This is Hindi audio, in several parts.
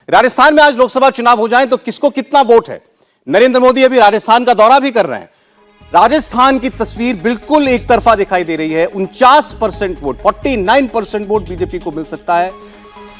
राजस्थान में आज लोकसभा चुनाव हो जाए तो किसको कितना वोट है? नरेंद्र मोदी अभी राजस्थान का दौरा भी कर रहे हैं। राजस्थान की तस्वीर बिल्कुल एक तरफा दिखाई दे रही है। 49% वोट, 49% वोट बीजेपी को मिल सकता है,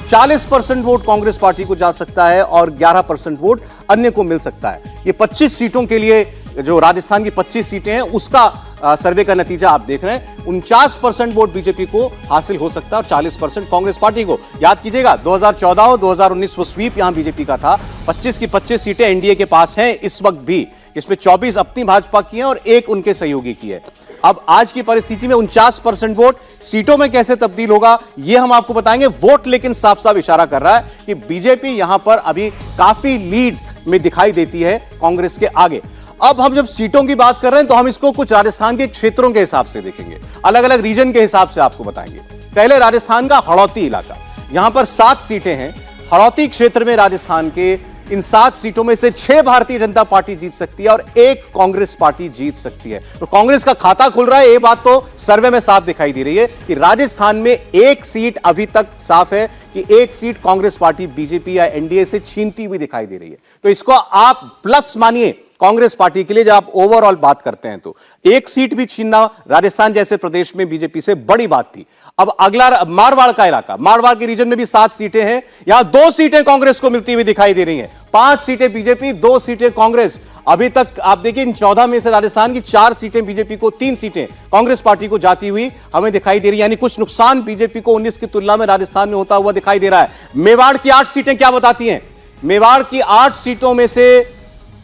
40% वोट कांग्रेस पार्टी को जा सकता है और 11% वोट अन्य को मिल सकता है। ये 25 सीटों के लिए, जो राजस्थान की 25 सीटें हैं उसका सर्वे का नतीजा आप देख रहे हैं। 49% वोट बीजेपी को हासिल हो सकता है और 40% कांग्रेस पार्टी को। याद कीजिएगा 2014 और 2019 वो स्वीप यहां बीजेपी का था। 25 की 25 सीटें एनडीए के पास हैं इस वक्त भी, इसमें 24 अपनी भाजपा की हैं और 1 उनके सहयोगी की है। अब आज की परिस्थिति में 49% वोट सीटों में कैसे तब्दील होगा यह हम आपको बताएंगे। वोट लेकिन साफ साफ इशारा कर रहा है कि बीजेपी यहां पर अभी काफी लीड में दिखाई देती है कांग्रेस के आगे। अब हम जब सीटों की बात कर रहे हैं तो हम इसको कुछ राजस्थान के क्षेत्रों के हिसाब से देखेंगे, अलग अलग रीजन के हिसाब से आपको बताएंगे। पहले राजस्थान का हड़ौती इलाका, यहां पर 7 सीटें हैं। हड़ौती क्षेत्र में राजस्थान के इन 7 सीटों में से 6 भारतीय जनता पार्टी जीत सकती है और 1 कांग्रेस पार्टी जीत सकती है। तो कांग्रेस का खाता खुल रहा है, ये बात तो सर्वे में साफ दिखाई दे रही है कि राजस्थान में 1 सीट अभी तक साफ है कि 1 सीट कांग्रेस पार्टी बीजेपी या एनडीए से छीनती हुई दिखाई दे रही है। तो इसको आप प्लस मानिए कांग्रेस पार्टी के लिए। जब आप ओवरऑल बात करते हैं तो 1 सीट भी छीनना राजस्थान जैसे प्रदेश में बीजेपी से बड़ी बात थी। अब अगला मारवाड़ का इलाका, मारवाड़ के रीजन में भी 7 सीटें हैं। यहां 2 सीटें कांग्रेस को मिलती हुई दिखाई दे रही हैं, 5 सीटें बीजेपी, 2 सीटें कांग्रेस। अभी तक आप देखिए इन 14 में से राजस्थान की 4 सीटें बीजेपी को, 3 सीटें कांग्रेस पार्टी को जाती हुई हमें दिखाई दे रही है। यानी कुछ नुकसान बीजेपी को 19 की तुलना में राजस्थान में होता हुआ दिखाई दे रहा है। मेवाड़ की 8 सीटें क्या बताती हैं? मेवाड़ की 8 सीटों में से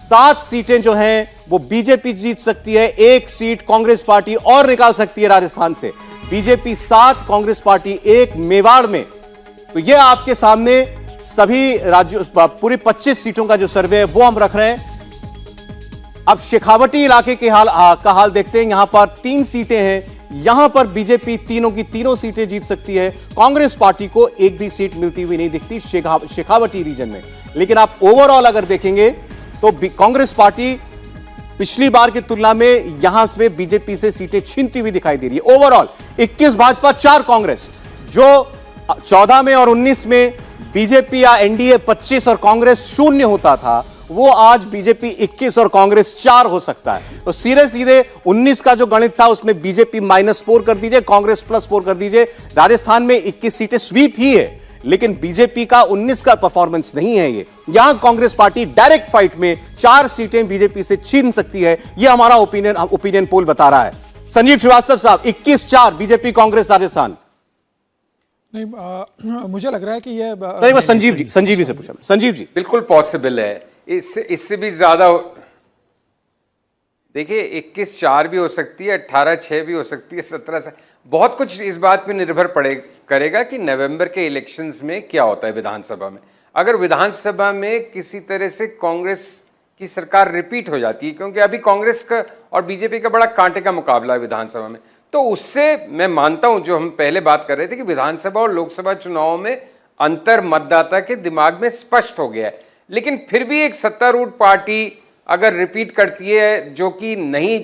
7 सीटें जो हैं वो बीजेपी जीत सकती है, 1 सीट कांग्रेस पार्टी और निकाल सकती है राजस्थान से। बीजेपी 7, कांग्रेस पार्टी 1 मेवाड़ में। तो ये आपके सामने सभी राज्यों, पूरी 25 सीटों का जो सर्वे है वो हम रख रहे हैं। अब शेखावटी इलाके के का हाल देखते हैं। यहां पर 3 सीटें हैं, यहां पर बीजेपी तीनों की तीनों सीटें जीत सकती है। कांग्रेस पार्टी को एक भी सीट मिलती हुई नहीं दिखती शेखावटी रीजन में। लेकिन आप ओवरऑल अगर देखेंगे तो कांग्रेस पार्टी पिछली बार की तुलना में यहां से बीजेपी से सीटें छीनती हुई दिखाई दे रही है। ओवरऑल 21 भाजपा, 4 कांग्रेस। जो 14 में और 19 में बीजेपी या एनडीए 25 और कांग्रेस 0 होता था, वो आज बीजेपी 21 और कांग्रेस 4 हो सकता है। तो सीधे सीधे 19 का जो गणित था उसमें बीजेपी -4 कर दीजिए, कांग्रेस +4 कर दीजिए। राजस्थान में 21 सीटें स्वीप ही है, लेकिन बीजेपी का 19 का परफॉर्मेंस नहीं है। ये यहां कांग्रेस पार्टी डायरेक्ट फाइट में 4 सीटें बीजेपी से छीन सकती है। यह हमारा ओपिनियन पोल बता रहा है। संजीव श्रीवास्तव साहब, 21-4 बीजेपी कांग्रेस राजस्थान। नहीं, मुझे लग रहा है कि ये नहीं, बस संजीव जी से पूछा। संजीव जी, बिल्कुल पॉसिबल है, इससे भी ज्यादा। देखिए 21-4 भी हो सकती है, 18-6 भी हो सकती है, 17 से। बहुत कुछ इस बात पे निर्भर करेगा कि नवंबर के इलेक्शंस में क्या होता है विधानसभा में। अगर विधानसभा में किसी तरह से कांग्रेस की सरकार रिपीट हो जाती है, क्योंकि अभी कांग्रेस का और बीजेपी का बड़ा कांटे का मुकाबला है विधानसभा में, तो उससे मैं मानता हूं, जो हम पहले बात कर रहे थे कि विधानसभा और लोकसभा चुनाव में अंतर मतदाता के दिमाग में स्पष्ट हो गया है। लेकिन फिर भी एक सत्तारूढ़ पार्टी अगर रिपीट करती है, जो कि नहीं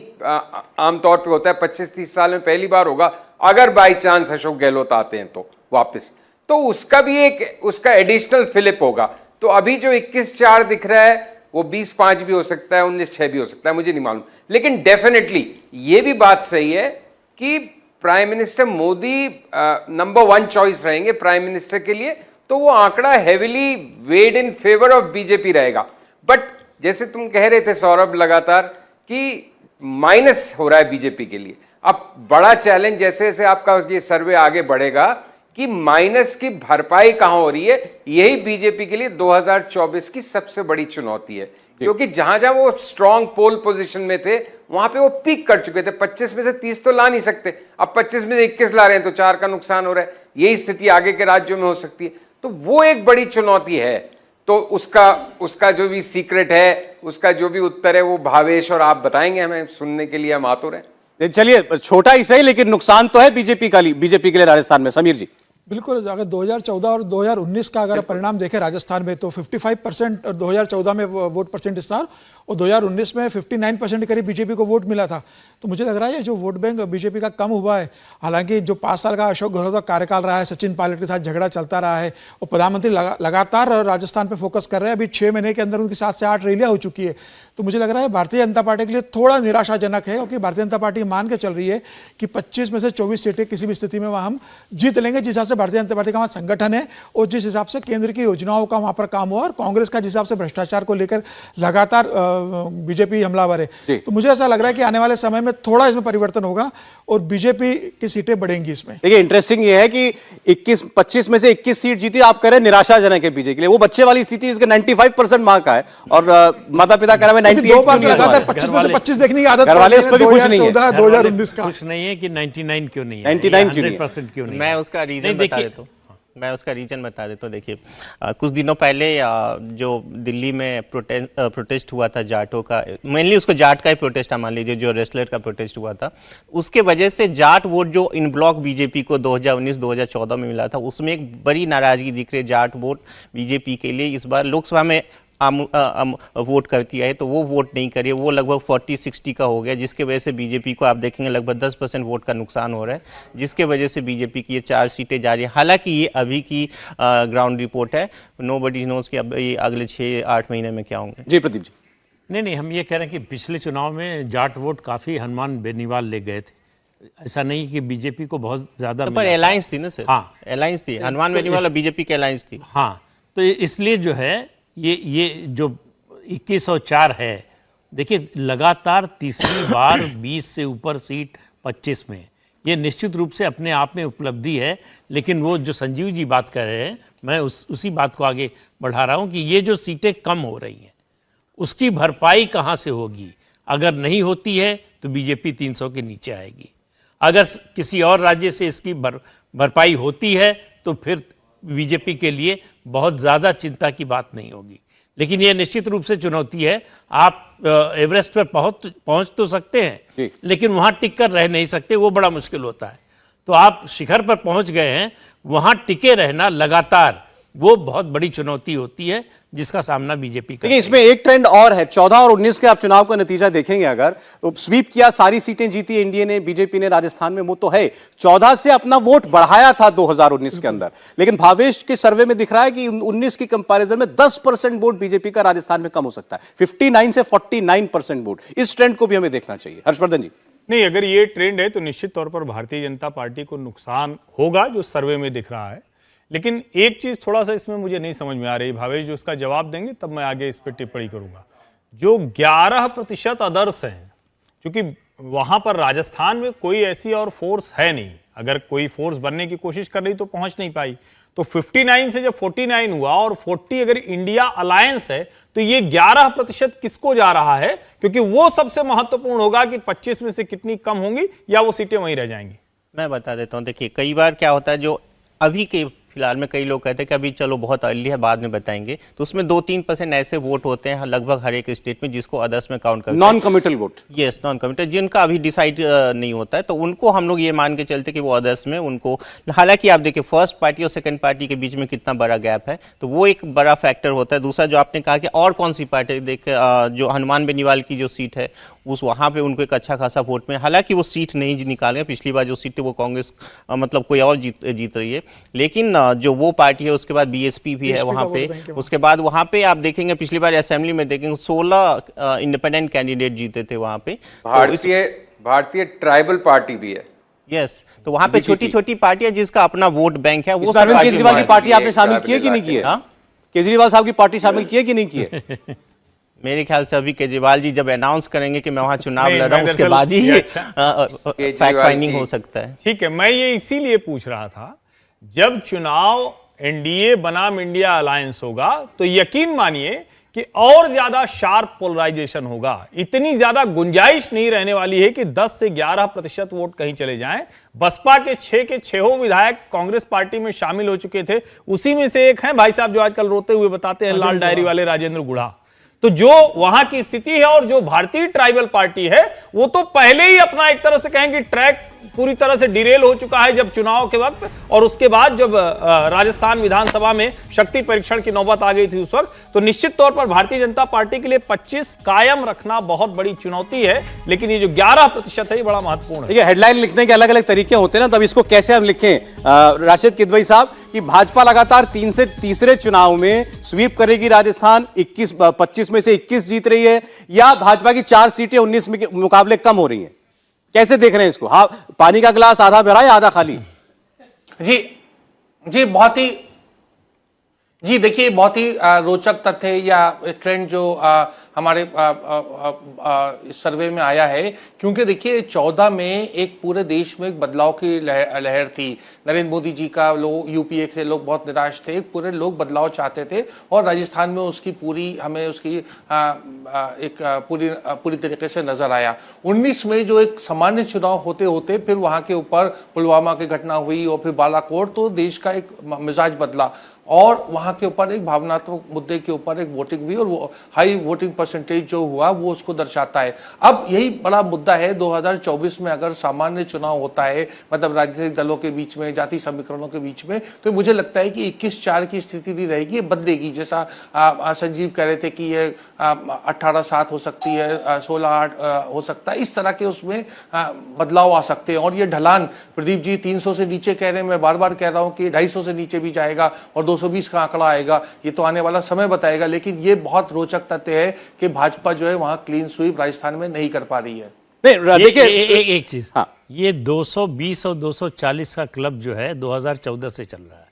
आमतौर पे होता है, 25-30 साल में पहली बार होगा, अगर बाई चांस अशोक गहलोत आते हैं तो वापस, तो उसका भी उसका एडिशनल फिलिप होगा। तो अभी जो 21-4 दिख रहा है वो 20-5 भी हो सकता है, 19-6 भी हो सकता है, मुझे नहीं मालूम। लेकिन डेफिनेटली ये भी बात सही है कि prime minister Modi number 1 choice रहेंगे प्राइम मिनिस्टर के लिए, तो वो आंकड़ा heavily weighed in favour of BJP रहेगा। बट जैसे तुम कह रहे थे सौरभ लगातार कि माइनस हो रहा है बीजेपी के लिए, अब बड़ा चैलेंज जैसे जैसे आपका ये सर्वे आगे बढ़ेगा कि माइनस की भरपाई कहां हो रही है, यही बीजेपी के लिए 2024 की सबसे बड़ी चुनौती है। क्योंकि जहां जहां वो स्ट्रॉन्ग पोल पोजीशन में थे वहां पे वो पीक कर चुके थे। 25 में से 30 तो ला नहीं सकते, अब 25 में से 21 ला रहे हैं तो 4 का नुकसान हो रहा है। यही स्थिति आगे के राज्यों में हो सकती है, तो वो एक बड़ी चुनौती है। तो उसका जो भी सीक्रेट है, उसका जो भी उत्तर है, वो भावेश और आप बताएंगे हमें, सुनने के लिए हम आतुर हैं। चलिए छोटा ही सही, लेकिन नुकसान तो है बीजेपी के लिए राजस्थान में। समीर जी, बिल्कुल, अगर 2014 और 2019 का अगर परिणाम देखें राजस्थान में, तो 55% 2014 में वोट परसेंटेज था और 2019 में 59% करीब बीजेपी को वोट मिला था। तो मुझे लग रहा है जो वोट बैंक बीजेपी का कम हुआ है, हालांकि जो 5 साल का अशोक गहलोत का कार्यकाल रहा है, सचिन पायलट के साथ झगड़ा चलता रहा है और प्रधानमंत्री लगातार राजस्थान पर फोकस कर रहे हैं। अभी 6 महीने के अंदर उनकी 7 से 8 रैलियां हो चुकी है। तो मुझे लग रहा है भारतीय जनता पार्टी के लिए थोड़ा निराशाजनक है, क्योंकि भारतीय जनता पार्टी मान के चल रही है कि 25 में से 24 सीटें किसी भी स्थिति में वहाँ हम जीत लेंगे, जिस हिसाब से भारतीय जनता पार्टी का वहाँ संगठन है और जिस हिसाब से केंद्र की योजनाओं का वहाँ पर काम हुआ और कांग्रेस का जिस हिसाब से भ्रष्टाचार को लेकर लगातार बीजेपी हमलावर है। तो मुझे ऐसा लग रहा है कि आने वाले समय में थोड़ा इसमें परिवर्तन होगा और बीजेपी की सीटें बढ़ेंगी इसमें। देखिए, इंटरेस्टिंग ये है कि 25 में से 21 सीट जीती, आप कह रहे हैं निराशाजनक है बीजेपी के लिए। वो बच्चे वाली स्थिति इसका 95% मार्क का है और माता पिता कह रहे हैं 98 दो बार से लगातार 25 में से 25 देखने की आदत घर वाले इस पर भी खुश नहीं है। 2019 का कुछ नहीं है कि 99 क्यों नहीं है, 99 क्यों नहीं है? 100% क्यों नहीं है? मैं उसका रीजन बता देता हूँ। देखिए, कुछ दिनों पहले जो दिल्ली में प्रोटेस्ट हुआ था जाटों का, मेनली उसको जाट का ही प्रोटेस्ट मान लीजिए, जो रेसलर का प्रोटेस्ट हुआ था, उसके वजह से जाट वोट जो इन ब्लॉक बीजेपी को 2019-2014 में मिला था, उसमें एक बड़ी नाराजगी दिख रही है। जाट वोट बीजेपी के लिए इस बार लोकसभा में वोट करती है, तो वो वोट नहीं करी, वो लगभग 40-60 का हो गया, जिसके वजह से बीजेपी को आप देखेंगे लगभग 10% वोट का नुकसान हो रहा है, जिसके वजह से बीजेपी की ये 4 सीटें जा रही है। हालांकि ये अभी की ग्राउंड रिपोर्ट है, नोबडी नोज कि अब ये अगले 6-8 महीने में क्या होंगे। जी प्रदीप जी। नहीं, हम ये कह रहे हैं कि पिछले चुनाव में जाट वोट काफ़ी हनुमान बेनीवाल ले गए थे। ऐसा नहीं कि बीजेपी को बहुत ज़्यादा, पर अलायंस थी ना सर। हाँ, अलायंस थी, हनुमान बेनीवाल और बीजेपी की अलायंस थी। हाँ, तो इसलिए जो है ये जो 2104 है, देखिए लगातार तीसरी बार 20 से ऊपर सीट 25 में, ये निश्चित रूप से अपने आप में उपलब्धि है। लेकिन वो जो संजीव जी बात कर रहे हैं, मैं उसी बात को आगे बढ़ा रहा हूँ कि ये जो सीटें कम हो रही हैं, उसकी भरपाई कहाँ से होगी? अगर नहीं होती है तो बीजेपी 300 के नीचे आएगी। अगर किसी और राज्य से इसकी भरपाई होती है तो फिर बीजेपी के लिए बहुत ज़्यादा चिंता की बात नहीं होगी। लेकिन यह निश्चित रूप से चुनौती है। आप एवरेस्ट पर पहुंच तो सकते हैं, लेकिन वहां टिक कर रह नहीं सकते, वो बड़ा मुश्किल होता है। तो आप शिखर पर पहुंच गए हैं, वहां टिके रहना लगातार वो बहुत बड़ी चुनौती होती है, जिसका सामना बीजेपी का। देखिए, इसमें एक ट्रेंड और है। 14 और 19 के आप चुनाव का नतीजा देखेंगे, अगर तो स्वीप किया, सारी सीटें जीती एनडीए ने, बीजेपी ने राजस्थान में, वो तो है। 14 से अपना वोट बढ़ाया था 2019 के अंदर, लेकिन भावेश के सर्वे में दिख रहा है कि 19 की कंपैरिजन में 10% वोट बीजेपी का राजस्थान में कम हो सकता है, 59 से 49% वोट। इस ट्रेंड को भी हमें देखना चाहिए। हर्षवर्धन जी। नहीं, अगर ये ट्रेंड है तो निश्चित तौर पर भारतीय जनता पार्टी को नुकसान होगा, जो सर्वे में दिख रहा है। लेकिन एक चीज थोड़ा सा इसमें मुझे नहीं समझ में आ रही, भावेश जो उसका जवाब देंगे तब मैं आगे इस पर टिप्पणी करूंगा। जो 11% अदर्स हैं, क्योंकि वहां पर राजस्थान में कोई ऐसी और फोर्स है नहीं, अगर कोई फोर्स बनने की कोशिश कर रही तो पहुंच नहीं पाई। तो 59 से जब 49 हुआ और 40 अगर इंडिया अलायंस है, तो ये 11% किसको जा रहा है? क्योंकि वो सबसे महत्वपूर्ण होगा कि 25 में से कितनी कम होंगी या वो सीटें वहीं रह जाएंगी। मैं बता देता हूँ। देखिए, कई बार क्या होता है, जो अभी के फिलहाल में कई लोग कहते हैं कि अभी चलो बहुत अर्ली है, बाद में बताएंगे, तो उसमें 2-3% ऐसे वोट होते हैं लगभग हर एक स्टेट में, जिसको अदर्स में काउंट करते हैं। Non committal vote. Yes, non committal, जिनका अभी डिसाइड नहीं होता है, तो उनको हम लोग ये मान के चलते कि वो अदर्स में उनको, हालांकि आप देखिए फर्स्ट पार्टी और सेकंड पार्टी के बीच में कितना बड़ा गैप है, तो वो एक बड़ा फैक्टर होता है। दूसरा, जो आपने कहा कि और कौन सी पार्टी, देखिए जो हनुमान बेनीवाल की जो सीट है, उस वहाँ पे उनको एक अच्छा खासा वोट में, हालांकि वो सीट नहीं निकाले, पिछली बार जो सीट है वो कांग्रेस मतलब कोई और जीत रही है, लेकिन जो वो पार्टी है, उसके बाद बीएसपी भी है वहाँ पे, उसके बाद वहाँ पे आप देखेंगे पिछली बार असेंबली में देखेंगे 16 इंडिपेंडेंट कैंडिडेट जीते थे वहाँ पे। भारतीय ट्राइबल पार्टी भी है। यस, तो वहाँ पे छोटी छोटी पार्टियां जिसका अपना वोट बैंक है। वो केजरीवाल की पार्टी आपने शामिल की है कि नहीं की है? केजरीवाल साहब की पार्टी शामिल की है कि नहीं की है? मेरे ख्याल से अभी केजरीवाल जी जब अनाउंस करेंगे कि मैं वहां चुनाव लड़ रहा हूं, उसके बाद ही फैक्ट फाइंडिंग हो सकता है। ठीक है, मैं ये इसीलिए पूछ रहा था, जब चुनाव एनडीए बनाम इंडिया अलायंस होगा तो यकीन मानिए कि और ज्यादा शार्प पोलराइजेशन होगा। इतनी ज्यादा गुंजाइश नहीं रहने वाली है कि 10 से 11% वोट कहीं चले जाएं। बसपा के 6 के 6 विधायक कांग्रेस पार्टी में शामिल हो चुके थे, उसी में से एक हैं भाई साहब जो आजकल रोते हुए बताते हैं, लाल डायरी वाले राजेंद्र गुढ़ा। तो जो वहां की स्थिति है और जो भारतीय ट्राइबल पार्टी है, वो तो पहले ही अपना एक तरह से कहें कि ट्रैक पूरी तरह से डिरेल हो चुका है जब चुनाव के वक्त, और उसके बाद जब राजस्थान विधानसभा में शक्ति परीक्षण की नौबत आ गई थी उस वक्त, तो निश्चित तौर पर भारतीय जनता पार्टी के लिए 25 कायम रखना बहुत बड़ी चुनौती है। लेकिन ये जो 11% है ये बड़ा महत्वपूर्ण है। ये हेडलाइन लिखने के अलग अलग तरीके होते हैं ना, तब इसको कैसे हम लिखें राशिद किदवई साहब कि भाजपा लगातार तीसरे चुनाव में स्वीप करेगी राजस्थान, 25 में से 21 जीत रही है, या भाजपा की 4 सीटें 19 में के मुकाबले कम हो रही हैं? कैसे देख रहे हैं इसको? हाँ, पानी का गिलास आधा भरा या आधा खाली? जी बहुत ही देखिए, बहुत ही रोचक तथ्य या ट्रेंड जो हमारे इस सर्वे में आया है, क्योंकि देखिए 14 में एक पूरे देश में एक बदलाव की लहर थी। नरेंद्र मोदी जी का लोग यूपीए से लोग बहुत निराश थे, पूरे लोग बदलाव चाहते थे, और राजस्थान में उसकी पूरी हमें उसकी एक पूरी तरीके से नजर आया। 19 में जो एक सामान्य चुनाव होते होते फिर वहां के ऊपर पुलवामा की घटना हुई और फिर बालाकोट, तो देश का एक मिजाज बदला और वहां के ऊपर एक भावनात्मक मुद्दे के ऊपर एक वोटिंग हुई, और वो हाई वोटिंग परसेंटेज जो हुआ वो उसको दर्शाता है। अब यही बड़ा मुद्दा है 2024 में, अगर सामान्य चुनाव होता है, मतलब राजनीतिक दलों के बीच में, जाति समीकरणों के बीच में, तो मुझे लगता है कि 21-4 की स्थिति नहीं रहेगी, ये बदलेगी। जैसा संजीव कह रहे थे कि ये 18-7 हो सकती है, 16-8 हो सकता है, इस तरह के उसमें बदलाव आ सकते हैं। और ये ढलान, प्रदीप जी 300 से नीचे कह रहे हैं, मैं बार बार कह रहा हूं कि 250 से नीचे भी जाएगा और 220 का आंकड़ा आएगा, ये तो आने वाला समय बताएगा। लेकिन ये बहुत रोचक तथ्य है कि भाजपा जो है वहां क्लीन स्वीप राजस्थान में नहीं कर पा रही है। नहीं, देखिए एक चीज, हाँ, ये 220 और 240 का क्लब जो है 2014 से चल रहा है।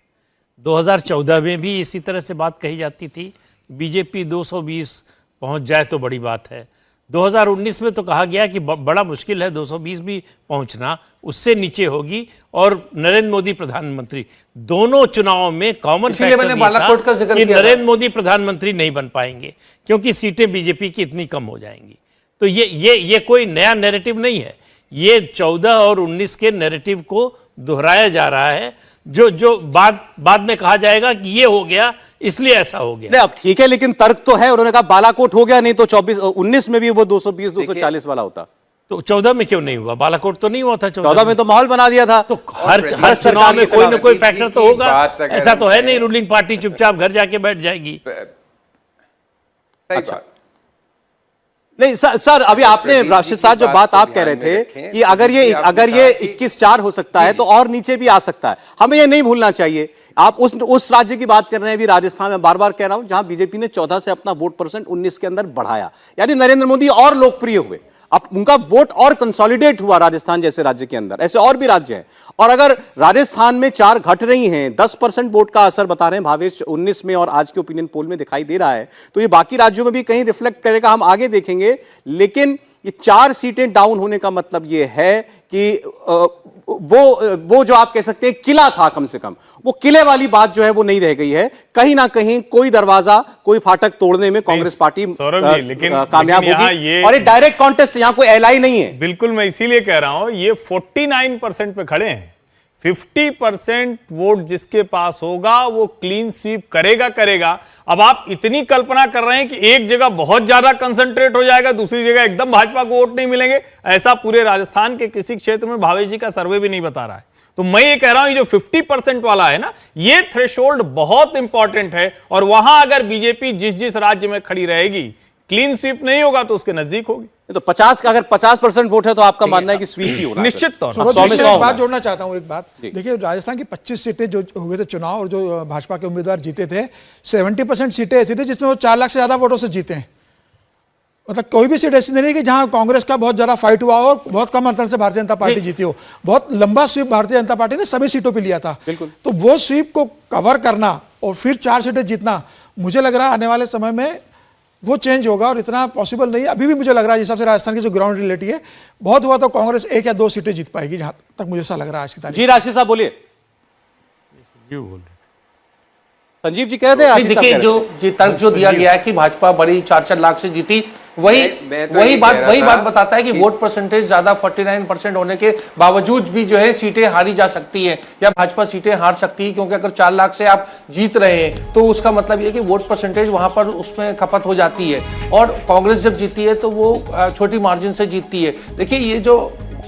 2014 में भी इसी तरह से बात कही जाती थी, बीजेपी 220 पहुंच जाए तो बड़ी बात है। 2019 में तो कहा गया कि बड़ा मुश्किल है 220 भी पहुंचना, उससे नीचे होगी, और नरेंद्र मोदी प्रधानमंत्री, दोनों चुनावों में कॉमन फैक्टर ये था कि नरेंद्र मोदी प्रधानमंत्री नहीं बन पाएंगे क्योंकि सीटें बीजेपी की इतनी कम हो जाएंगी। तो ये कोई नया नैरेटिव नहीं है, ये 14 और 19 के नैरेटिव को दोहराया जा रहा है, जो बाद में कहा जाएगा कि ये हो गया इसलिए ऐसा हो गया। नहीं, अब ठीक है, लेकिन तर्क तो है, उन्होंने कहा बालाकोट हो गया, नहीं तो 19 में भी वो 220-240 वाला होता। तो 14 में क्यों नहीं हुआ? बालाकोट तो नहीं हुआ था 14 में तो माहौल बना दिया था। तो हर चुनाव में कोई ना कोई फैक्टर तो होगा, ऐसा तो है नहीं रूलिंग पार्टी चुपचाप घर जाके बैठ जाएगी। सही बात। नहीं सर, अभी आपने राशिद साहब जो बात आप कह रहे थे कि अगर ये 21-4 हो सकता है तो और नीचे भी आ सकता है, हमें ये नहीं भूलना चाहिए। आप उस राज्य की बात कर रहे हैं अभी राजस्थान में, बार बार कह रहा हूं, जहां बीजेपी ने 14 से अपना वोट परसेंट 19 के अंदर बढ़ाया, यानी नरेंद्र मोदी और लोकप्रिय हुए, अब उनका वोट और कंसोलिडेट हुआ राजस्थान जैसे राज्य के अंदर। ऐसे और भी राज्य हैं, और अगर राजस्थान में 4 घट रही हैं, 10% वोट का असर बता रहे हैं भावेश 19 में और आज के ओपिनियन पोल में दिखाई दे रहा है, तो ये बाकी राज्यों में भी कहीं रिफ्लेक्ट करेगा, हम आगे देखेंगे। लेकिन ये 4 सीटें डाउन होने का मतलब ये है कि वो जो आप कह सकते हैं किला था, कम से कम वो किले वाली बात जो है वो नहीं रह गई है। कहीं ना कहीं कोई दरवाजा, कोई फाटक तोड़ने में कांग्रेस पार्टी कामयाब होगी, और ये डायरेक्ट कॉन्टेस्ट, यहाँ कोई एलआई नहीं है। बिल्कुल, मैं इसीलिए कह रहा हूं, ये 49% पे खड़े हैं। 50% वोट जिसके पास होगा वो क्लीन स्वीप करेगा। अब आप इतनी कल्पना कर रहे हैं कि एक जगह बहुत ज्यादा कंसंट्रेट हो जाएगा, दूसरी जगह एकदम भाजपा को वोट नहीं मिलेंगे, ऐसा पूरे राजस्थान के किसी क्षेत्र में भावेश जी का सर्वे भी नहीं बता रहा है। तो मैं ये कह रहा हूं, ये जो 50% वाला है ना, ये थ्रेशोल्ड बहुत इंपॉर्टेंट है, और वहां अगर बीजेपी जिस राज्य में खड़ी रहेगी, क्लीन स्वीप नहीं होगा तो उसके नजदीक होगी। तो 50 का अगर 50% वोट है तो आपका मानना है कि स्वीप ही होना निश्चित तौर पर। एक बात जोड़ना चाहता हूं, एक बात देखिए, राजस्थान की 25 सीटें जो हुए थे चुनाव और जो भाजपा के उम्मीदवार जीते थे, 70% सीटें ऐसी थी जिसमें वो 4 लाख से ज्यादा वोटों से जीते हैं। मतलब कोई भी सीट ऐसी नहीं कि जहां कांग्रेस का बहुत ज्यादा फाइट हुआ और बहुत कम अंतर से भारतीय जनता पार्टी जीती हो। बहुत लंबा स्वीप भारतीय जनता पार्टी ने सभी सीटों पर लिया था। तो वो स्वीप को कवर करना और फिर 4 सीटें जीतना, मुझे लग रहा है आने वाले समय में वो चेंज होगा, और इतना पॉसिबल नहीं है। अभी भी मुझे लग रहा है, जिस हिसाब से राजस्थान की जो ग्राउंड रियलिटी है, बहुत हुआ तो कांग्रेस 1 या 2 सीटें जीत पाएगी, जहां तक मुझे ऐसा लग रहा है आज की तारीख। जी राशिद साहब बोलिए। संजीव जी कह रहे हैं, देखिए जो तर्क जो दिया गया है कि भाजपा बड़ी 4-4 लाख से जीती, वही बात बताता है कि वोट परसेंटेज ज्यादा 49% होने के बावजूद भी जो है सीटें हारी जा सकती है, या भाजपा सीटें हार सकती है, क्योंकि अगर 4 लाख से आप जीत रहे हैं तो उसका मतलब ये कि वोट परसेंटेज वहां पर उसमें खपत हो जाती है, और कांग्रेस जब जीती है तो वो छोटी मार्जिन से जीतती है। देखिए, ये जो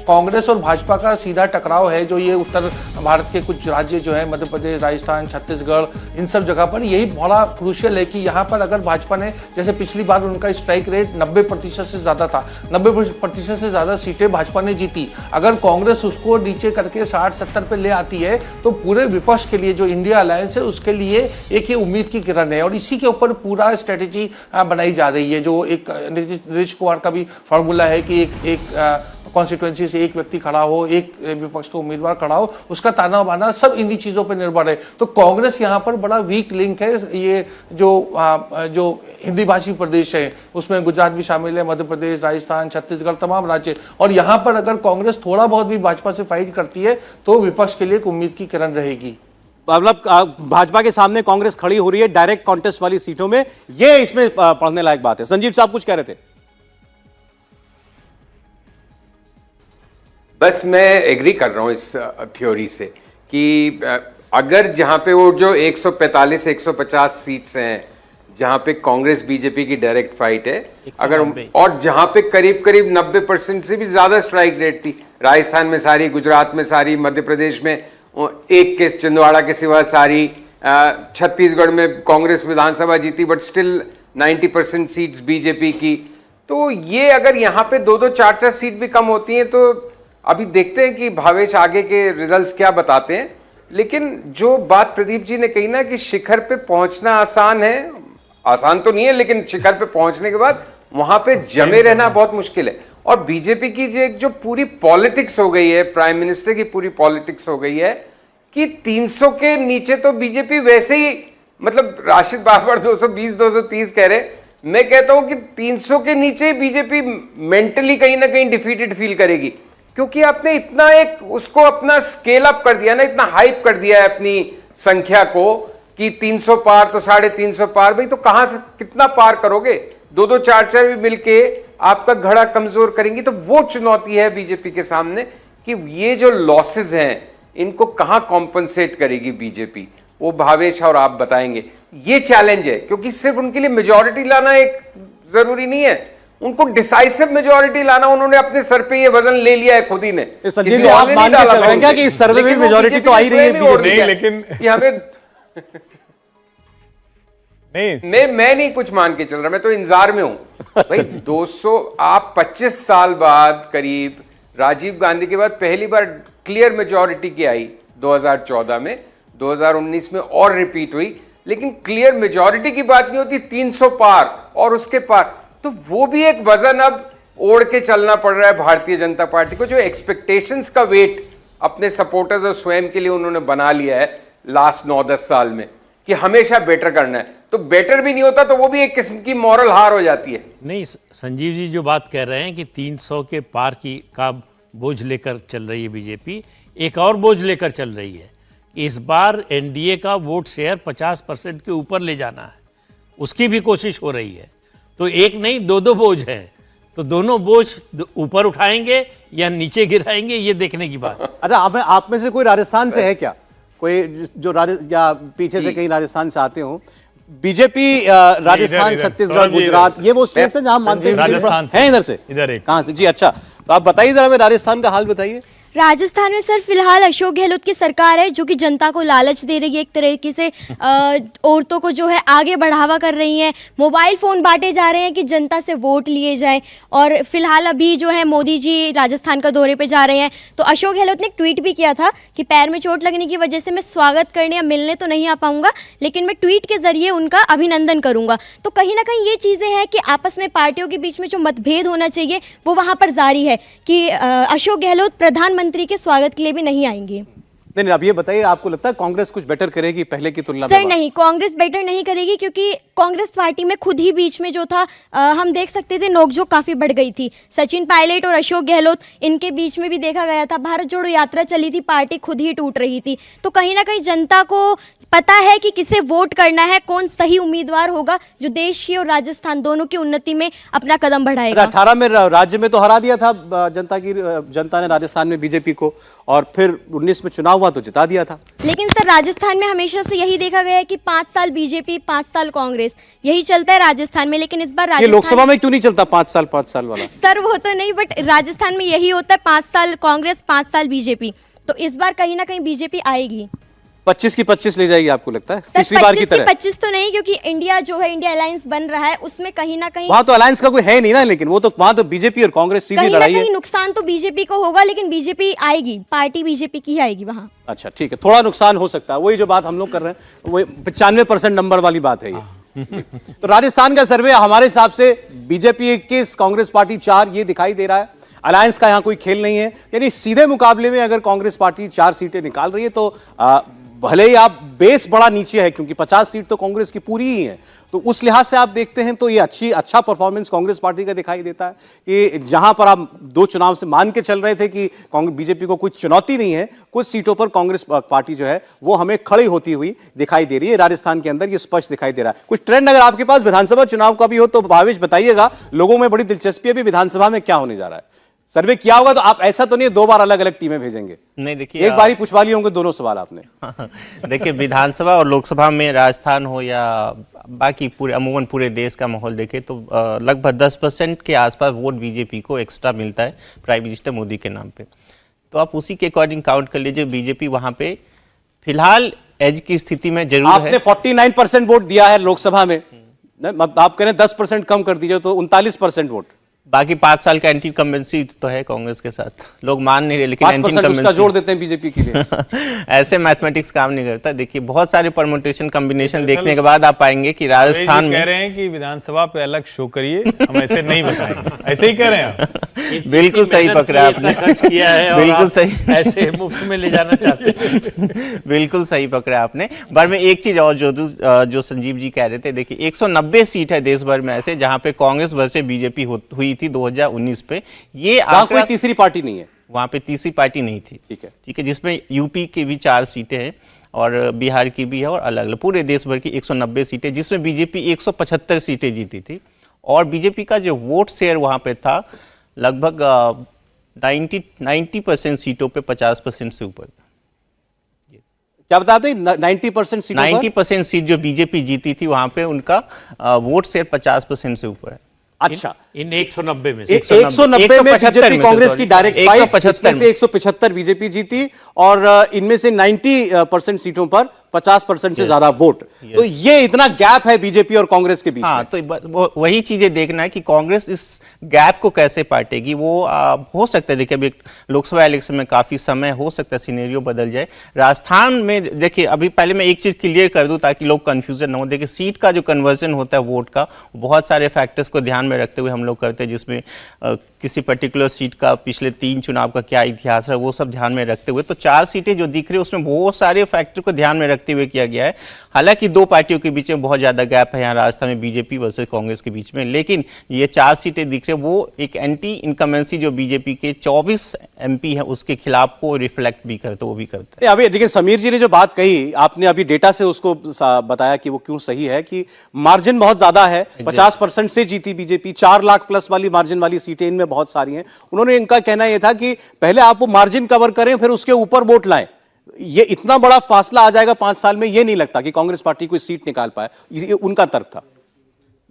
कांग्रेस और भाजपा का सीधा टकराव है, जो ये उत्तर भारत के कुछ राज्य जो है, मध्य प्रदेश, राजस्थान, छत्तीसगढ़, इन सब जगह पर यही बड़ा क्रूशियल है कि यहाँ पर अगर भाजपा ने, जैसे पिछली बार उनका स्ट्राइक रेट 90% से ज़्यादा था, 90% से ज़्यादा सीटें भाजपा ने जीती, अगर कांग्रेस उसको नीचे करके 60-70 पे ले आती है तो पूरे विपक्ष के लिए, जो इंडिया अलायंस है, उसके लिए एक ही उम्मीद की किरण है। और इसी के ऊपर पूरा स्ट्रेटेजी बनाई जा रही है, जो एक नीतीश कुमार का भी फॉर्मूला है कि एक कॉन्स्टिट्यूएंसी से एक व्यक्ति खड़ा हो, एक विपक्ष का उम्मीदवार खड़ा हो, उसका ताना बाना सब इन्हीं चीज़ों पर निर्भर है। तो कांग्रेस यहाँ पर बड़ा वीक लिंक है। ये जो हिंदी भाषी प्रदेश है, उसमें गुजरात भी शामिल है, मध्य प्रदेश, राजस्थान, छत्तीसगढ़, तमाम राज्य, और यहाँ पर अगर कांग्रेस थोड़ा बहुत भी भाजपा से फाइट करती है तो विपक्ष के लिए एक उम्मीद की किरण रहेगी। मतलब भाजपा के सामने कांग्रेस खड़ी हो रही है डायरेक्ट कॉन्टेस्ट वाली सीटों में, ये इसमें पढ़ने लायक बात है। संजीव साहब कुछ कह रहे थे? बस मैं एग्री कर रहा हूं इस थ्योरी से कि अगर जहां पे वो जो 145-150 सीट्स हैं जहां पे कांग्रेस बीजेपी की डायरेक्ट फाइट है, अगर और जहां पे करीब करीब 90% से भी ज्यादा स्ट्राइक रेट थी, राजस्थान में सारी, गुजरात में सारी, मध्य प्रदेश में एक के छिंदवाड़ा के सिवा सारी, छत्तीसगढ़ में कांग्रेस विधानसभा जीती बट स्टिल 90% सीट्स बीजेपी की, तो ये अगर यहाँ पे 2-2, 4-4 सीट भी कम होती हैं तो अभी देखते हैं कि भावेश आगे के रिजल्ट्स क्या बताते हैं। लेकिन जो बात प्रदीप जी ने कही ना कि शिखर पे पहुंचना आसान है, आसान तो नहीं है, लेकिन शिखर पे पहुंचने के बाद वहां पे जमे रहना बहुत मुश्किल है। और बीजेपी की जो पूरी पॉलिटिक्स हो गई है, प्राइम मिनिस्टर की पूरी पॉलिटिक्स हो गई है कि 300 के नीचे तो बीजेपी वैसे ही, मतलब राशिद बार 220-230 कह रहे, मैं कहता हूं कि 300 के नीचे बीजेपी मेंटली कहीं ना कहीं डिफीटेड फील करेगी, क्योंकि आपने इतना एक उसको अपना स्केल अप कर दिया ना, इतना हाइप कर दिया है अपनी संख्या को कि 300 पार तो 350 पार, भाई तो कहां से कितना पार करोगे? 2-2, 4-4 भी मिलके आपका घड़ा कमजोर करेंगी। तो वो चुनौती है बीजेपी के सामने कि ये जो लॉसेज हैं इनको कहां कॉम्पनसेट करेगी बीजेपी, वो भावेश और आप बताएंगे। ये चैलेंज है, क्योंकि सिर्फ उनके लिए मेजॉरिटी लाना एक जरूरी नहीं है, उनको डिसाइसिव मेजॉरिटी लाना, उन्होंने अपने सर पे ये वजन ले लिया है खुद ही ने। संजीव आप मान के चल रहे हैं क्या कि इस सर्वे में मेजॉरिटी तो आ ही रही है बीजेपी? नहीं, लेकिन ये हमें नहीं, मैं नहीं कुछ मान के चल रहा, मैं तो इंतजार में हूं भाई। 200 आप 25 साल बाद करीब, राजीव गांधी के बाद पहली बार क्लियर मेजॉरिटी की आई 2014 में, 2019 में और रिपीट हुई, लेकिन क्लियर मेजॉरिटी की बात नहीं होती, 300 पार और उसके पार। तो वो भी एक वजन अब ओढ़ के चलना पड़ रहा है भारतीय जनता पार्टी को, जो एक्सपेक्टेशंस का वेट अपने सपोर्टर्स और स्वयं के लिए उन्होंने बना लिया है लास्ट 9-10 साल में कि हमेशा बेटर करना है। तो बेटर भी नहीं होता तो वो भी एक किस्म की मॉरल हार हो जाती है। नहीं, संजीव जी जो बात कह रहे हैं कि 300 के पार का बोझ लेकर चल रही है बीजेपी, एक और बोझ लेकर चल रही है। इस बार एनडीए का वोट शेयर 50% के ऊपर ले जाना है, उसकी भी कोशिश हो रही है। तो एक नहीं, 2-2 बोझ है, तो दोनों बोझ ऊपर उठाएंगे या नीचे गिराएंगे, ये देखने की बात। अच्छा, आप में से कोई राजस्थान से है क्या? कोई जो या पीछे से कहीं राजस्थान से आते हो? बीजेपी राजस्थान, छत्तीसगढ़, गुजरात, ये वो स्टेट्स हैं जहां मानते हैं राजस्थान है। इधर से, इधर एक कहां से? जी अच्छा, तो आप बताइए जरा, हमें राजस्थान का हाल बताइए। राजस्थान में सर फिलहाल अशोक गहलोत की सरकार है, जो कि जनता को लालच दे रही है, एक तरीके से औरतों को जो है आगे बढ़ावा कर रही हैं, मोबाइल फ़ोन बांटे जा रहे हैं कि जनता से वोट लिए जाए। और फिलहाल अभी जो है मोदी जी राजस्थान का दौरे पे जा रहे हैं, तो अशोक गहलोत ने एक ट्वीट भी किया था कि पैर में चोट लगने की वजह से मैं स्वागत करने या मिलने तो नहीं आ पाऊंगा, लेकिन मैं ट्वीट के जरिए उनका अभिनंदन करूंगा। तो कहीं ना कहीं ये चीज़ें हैं कि आपस में पार्टियों के बीच में जो मतभेद होना चाहिए वो वहाँ पर जारी है कि अशोक गहलोत प्रधानमंत्री के स्वागत के लिए भी नहीं आएंगे। नहीं, अब ये बताइए, आपको लगता है कांग्रेस कुछ बेटर करेगी पहले की तुलना में? सर नहीं, कांग्रेस बेटर नहीं करेगी, क्योंकि कांग्रेस पार्टी में खुद ही बीच में जो था हम देख सकते थे नोकझोंक काफ़ी बढ़ गई थी। सचिन पायलट और अशोक गहलोत, इनके बीच में भी देखा गया था, भारत जोड़ो यात्रा चली थी, पार्टी खुद ही टूट रही थी। तो कहीं ना कहीं जनता को पता है कि किसे वोट करना है, कौन सही उम्मीदवार होगा जो देश की और राजस्थान दोनों की उन्नति में अपना कदम बढ़ाएगा। 18 में राज्य में तो हरा दिया था जनता ने राजस्थान में बीजेपी को, और फिर 19 में चुनाव हुआ तो जिता दिया था। लेकिन सर राजस्थान में हमेशा से यही देखा गया है कि 5 साल बीजेपी 5 साल कांग्रेस, यही चलता है राजस्थान में। लेकिन इस बार ये राजस्थान लोकसभा में क्यों नहीं चलता 5 साल वाला? सर वो तो नहीं, बट राजस्थान में यही होता है, 5 साल कांग्रेस 5 साल बीजेपी। तो इस बार कहीं ना कहीं बीजेपी आएगी। 25 की 25 ले जाएगी आपको लगता है सर पिछली बार की 25 तरह? 25 तो नहीं, क्योंकि इंडिया जो है, इंडिया अलायंस बन रहा है, उसमें कहीं ना कहीं वहां तो अलायंस का कोई है नहीं ना, लेकिन वो तो वहां तो बीजेपी और कांग्रेस सीधी कहीं ना लड़ाई है। कहीं नुकसान तो बीजेपी को होगा, लेकिन बीजेपी आएगी, पार्टी बीजेपी की ही आएगी वहां। अच्छा ठीक है, थोड़ा नुकसान हो सकता है, वही जो बात हम लोग कर रहे हैं, वही 95% नंबर वाली बात है ये। तो राजस्थान का सर्वे हमारे हिसाब से बीजेपी 21, कांग्रेस पार्टी 4 ये दिखाई दे रहा है। अलायंस का यहां कोई खेल नहीं है, यानी सीधे मुकाबले में अगर कांग्रेस पार्टी 4 सीटें निकाल रही है तो भले ही आप बेस बड़ा नीचे है, क्योंकि 50 सीट तो कांग्रेस की पूरी ही है, तो उस लिहाज से आप देखते हैं तो ये अच्छा परफॉर्मेंस कांग्रेस पार्टी का दिखाई देता है कि जहां पर आप 2 चुनाव से मान के चल रहे थे कि कांग्रेस बीजेपी को कोई चुनौती नहीं है, कुछ सीटों पर कांग्रेस पार्टी जो है वो हमें खड़ी होती हुई दिखाई दे रही है। राजस्थान के अंदर ये स्पष्ट दिखाई दे रहा है। कुछ ट्रेंड अगर आपके पास विधानसभा चुनाव का भी हो तो भावेश बताइएगा, लोगों में बड़ी दिलचस्पी है भी विधानसभा में क्या होने जा रहा है। सर्वे किया होगा तो आप ऐसा तो नहीं 2 बार अलग अलग टीमें भेजेंगे? नहीं देखिए, एक बार ही पूछवा लिए होंगे दोनों सवाल आपने। देखिए विधानसभा और लोकसभा में राजस्थान हो या बाकी पूरे अमूमन पूरे देश का माहौल देखे तो लगभग 10% के आसपास वोट बीजेपी को एक्स्ट्रा मिलता है प्राइम मिनिस्टर मोदी के नाम पे। तो आप उसी के अकॉर्डिंग काउंट कर लीजिए, बीजेपी वहां पे फिलहाल एज की स्थिति में जरूर आपने है। 49% वोट दिया है लोकसभा में, आप कह रहे हैं 10% कम कर दीजिए तो 39% वोट। बाकी 5 साल का एंटी इनकम्बेंसी तो है कांग्रेस के साथ, लोग मान नहीं रहे, लेकिन 5% उसका जोड़ देते हैं बीजेपी के लिए। ऐसे मैथमेटिक्स काम नहीं करता। देखिए बहुत सारे परमुटेशन कॉम्बिनेशन देखने के बाद आप पाएंगे कि राजस्थान में कह रहे हैं कि विधानसभा पे अलग शो करिए, हम ऐसे नहीं बताएंगे, ऐसे ही कह रहे हैं आप। बिल्कुल सही पकड़ा आपने, खर्च किया है, बिल्कुल सही, ऐसे मुफ्त में ले जाना चाहते हैं। बिल्कुल सही पकड़ा आपने। पर में एक चीज और जो संजीव जी कह रहे थे, देखिए 190 सीट है देश भर में ऐसे जहां पे कांग्रेस वर्सेस बीजेपी हुई थी 2019 पे। ये वहां कोई तीसरी पार्टी नहीं है, वहां पे तीसरी पार्टी नहीं थी, ठीक है, जिसमें यूपी की भी 4 सीटें हैं और बिहार की भी है और अलग अलग पूरे देश भर की 190 सीटें, जिसमें बीजेपी 175 सीटें जीती थी। और बीजेपी का जो वोट शेयर वहां पे था लगभग 90% सीटों पे 50% से ऊपर था। क्या बताते हैं 90% सीटों पर? 90% सीट जो बीजेपी जीती थी वहां पे उनका वोट शेयर 50% से ऊपर है। अच्छा, इन 190 में से 190 में बीजेपी कांग्रेस की डायरेक्ट फाइट, 175 से 175 बीजेपी जीती और इनमें से 90% सीटों पर 50% से ज्यादा वोट। तो ये इतना गैप है बीजेपी और कांग्रेस के बीच हाँ, में। तो वही चीजें देखना है कि कांग्रेस इस गैप को कैसे पाटेगी। वो हो सकता है, देखिए अभी लोकसभा इलेक्शन में काफी समय, हो सकता है सिनेरियो बदल जाए। राजस्थान में देखिए अभी पहले मैं एक चीज क्लियर कर दूं ताकि लोग कंफ्यूजन ना हो। देखिए सीट का जो कन्वर्जन होता है वोट का, बहुत सारे फैक्टर्स को ध्यान में रखते हुए हम लोग करते हैं, जिसमें किसी पर्टिकुलर सीट का पिछले 3 चुनाव का क्या इतिहास है वो सब ध्यान में रखते हुए। तो 4 सीटें जो दिख रही है उसमें बहुत सारे फैक्टर को ध्यान में रखते हुए किया गया है। हालांकि 2 पार्टियों के बीच में बहुत ज्यादा गैप है यहाँ राजस्थान में, बीजेपी वर्सेस कांग्रेस के बीच में, लेकिन ये 4 सीटें दिख रही है वो एक एंटी इनकमेंसी जो बीजेपी के 24 MP है उसके खिलाफ को रिफ्लेक्ट भी करते, वो भी करते हैं। अभी देखिए समीर जी ने जो बात कही, आपने अभी डेटा से उसको बताया कि वो क्यों सही है, कि मार्जिन बहुत ज्यादा है, 50% से जीती बीजेपी, 4 लाख प्लस वाली मार्जिन वाली सीटें इनमें बहुत सारी हैं। उन्होंने इनका कहना यह था कि पहले आप वो मार्जिन कवर करें फिर उसके ऊपर वोट लाएं। ये इतना बड़ा फासला आ जाएगा 5 साल में, ये नहीं लगता कि कांग्रेस पार्टी कोई सीट निकाल पाए, ये उनका तर्क था।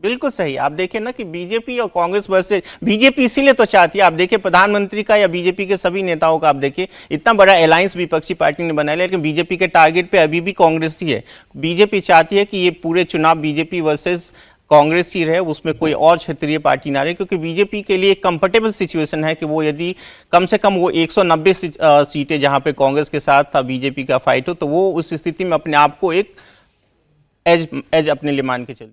बिल्कुल सही। आप देखिए ना कि बीजेपी और कांग्रेस वर्सेस बीजेपी इसीलिए तो चाहती है, आप देखिए प्रधानमंत्री का या बीजेपी के सभी नेताओं का आप देखिए इतना बड़ा अलायंस विपक्षी पार्टी ने बनाया, लेकिन बीजेपी के टारगेट पे अभी भी कांग्रेस ही है। बीजेपी चाहती है कि ये पूरे चुनाव बीजेपी वर्सेस कांग्रेस ही रहे, उसमें कोई और क्षेत्रीय पार्टी ना रहे, क्योंकि बीजेपी के लिए एक कंफर्टेबल सिचुएशन है कि वो यदि कम से कम वो 190 सीटें जहां पे कांग्रेस के साथ था बीजेपी का फाइट हो, तो वो उस स्थिति में अपने आप को एक एज अपने लिए मान के चलती।